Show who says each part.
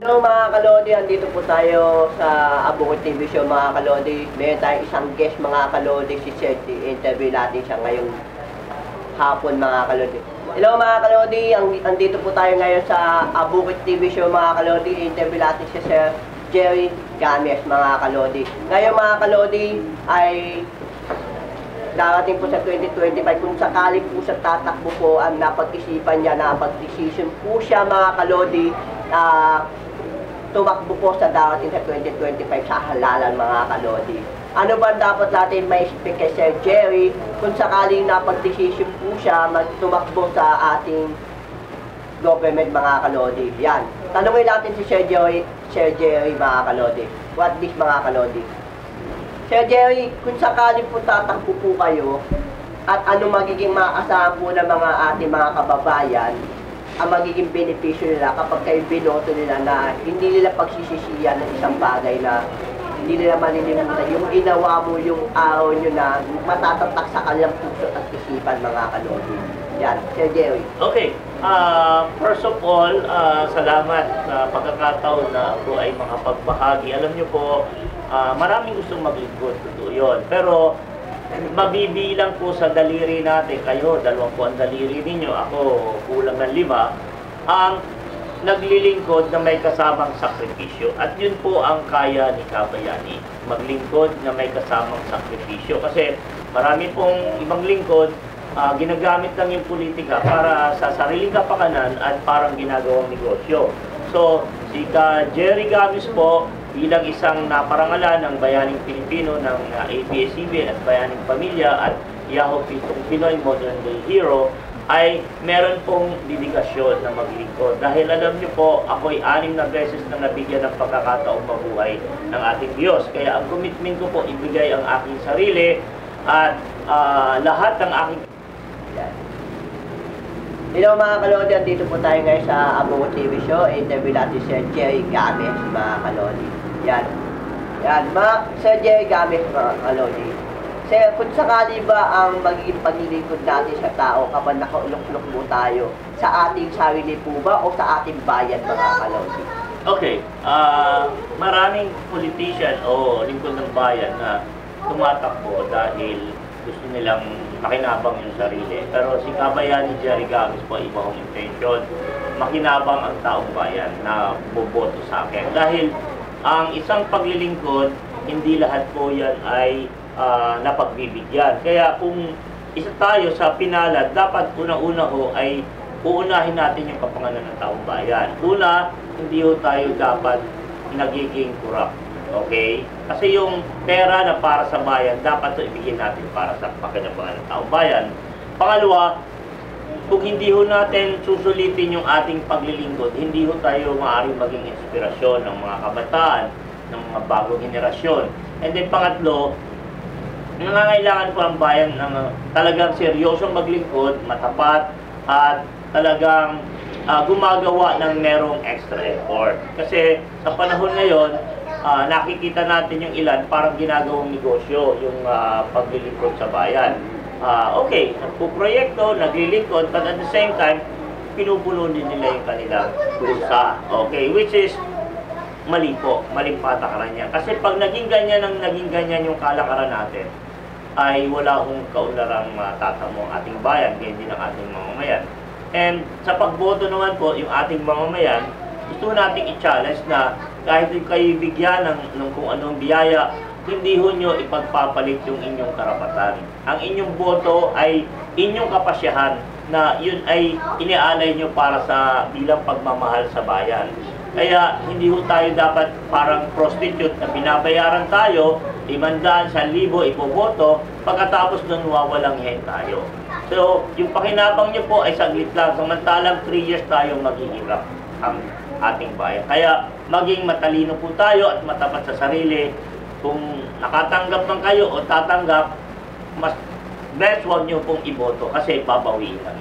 Speaker 1: Hello mga kalodi, andito po tayo sa Abukod TV Show mga kalodi. Meron tayong isang guest mga kalodi, si Seti. Interview natin siya ngayong hapon mga kalodi. Hello mga kalodi, andito po tayo ngayon sa Abukod TV Show mga kalodi. Interview natin siya Sir Jerry Games mga kalodi. Ngayon mga kalodi ay darating po sa 2025, kung sakali po sa tatakbo po ang napag-isipan niya, napag-decision po siya mga kalodi, tumakbo po sa darating sa 2025 sa halalan mga kalodi. Ano ba dapat natin may speak kay Sir Jerry kung sakaling napag-decision po siya magtumakbo sa ating government mga kalodi? Yan. Tanungin natin si Sir Jerry mga kalodi. What this mga kalodi? Sir Jerry, kung sakaling po tatakbo po kayo at ano magiging maasahan po ng mga ating mga kababayan ang magiging benepisyo nila kapag kayo binoto nila na hindi nila pagsisisiyan ng isang bagay na hindi nila malilimutan yung ginawa mo yung araw nyo na matatatak sa kanilang puso at isipan mga kalodi. Yan, Sir Jerry.
Speaker 2: Okay. First of all, salamat sa pagkakataon na ako ay makapagbahagi. Alam nyo po, maraming gustong maglingkod. Totoo yun. Pero mabibilang po sa daliri natin, kayo, 2 ang daliri ninyo, ako kulang ng 5, ang naglilingkod na may kasamang sakripisyo. At yun po ang kaya ni Kabayani, maglingkod na may kasamang sakripisyo. Kasi marami pong ibang lingkod, ginagamit lang yung politika para sa sariling kapakanan at parang ginagawang negosyo. So, si Jerry Games po, bilang isang naparangalan ng Bayaning Pilipino ng ABS-CBN at Bayaning Pamilya at Yahoo Pinoy Modern Day Hero, ay meron pong dedikasyon na maglingkod. Dahil alam niyo po, ako'y 6 na beses na nabigyan ng pagkakataong mabuhay ng ating Diyos. Kaya ang commitment ko po, ibigay ang aking sarili at lahat ng aking...
Speaker 1: Hello mga kalodi, dito po tayo ngayon sa Abukod TV Show. Interview natin si Sir Jerry Games mga kalodi. Yan. Yan. Sir Jerry Games mga kalodi. Sir, kung sakali ba ang magiging paglilingkod natin sa tao kapag nakaulok-ulok mo tayo, sa ating sarili po ba o sa ating bayan mga kalodi?
Speaker 2: Okay. Maraming politician o lingkod ng bayan na tumatakbo dahil gusto nilang makinabang yung sarili. Pero si Kabayani Jerry Games po ay ibang intention. Makinabang ang taong bayan na boboto sa akin. Dahil ang isang paglilingkod, hindi lahat po yan ay napagbibigyan. Kaya kung isa tayo sa pinalad, dapat unang-una ho ay uunahin natin yung kapakanan ng taong bayan. Una, hindi ho tayo dapat nagiging corrupt. Okay? Kasi yung pera na para sa bayan, dapat ito ibigay natin para sa pakinabangan ng taong bayan. Pangalawa, kung hindi ho natin susulitin yung ating paglilingkod, hindi ho tayo maaaring maging inspirasyon ng mga kabataan, ng mga bagong henerasyon. And then pangatlo, nangangailangan po ang bayan ng talagang seryosong maglingkod, matapat, at talagang gumagawa ng merong extra effort. Kasi sa panahon ngayon, nakikita natin yung ilan parang ginagawang negosyo yung paglilingkod sa bayan. Okay, nagpuproyekto, naglilingkod, but at the same time, pinupuno din nila yung kanilang bulsa. Okay, which is mali po, maling patakaran yan. Kasi pag naging ganyan yung kalakaran natin, ay wala akong kaunlarang matatamo ang ating bayan, kaya hindi ng ating mamamayan. And sa pagboto naman po, yung ating mamamayan, gusto nating i-challenge na kahit kayo bigyan ng kung anong biyaya, hindi ho nyo ipagpapalit yung inyong karapatan. Ang inyong boto ay inyong kapasyahan na yun ay iniaalay nyo para sa bilang pagmamahal sa bayan. Kaya hindi ho tayo dapat parang prostitute na binabayaran tayo, 500, 1,000 ipoboto, pagkatapos doon wawalang hen tayo. So, yung pakinabang nyo po ay saglit lang, samantalang 3 years tayo maghihirap ang ating bayan. Kaya maging matalino po tayo at matapat sa sarili. Kung nakatanggap man kayo o tatanggap, mas best huwag nyo pong iboto kasi babawiin lang.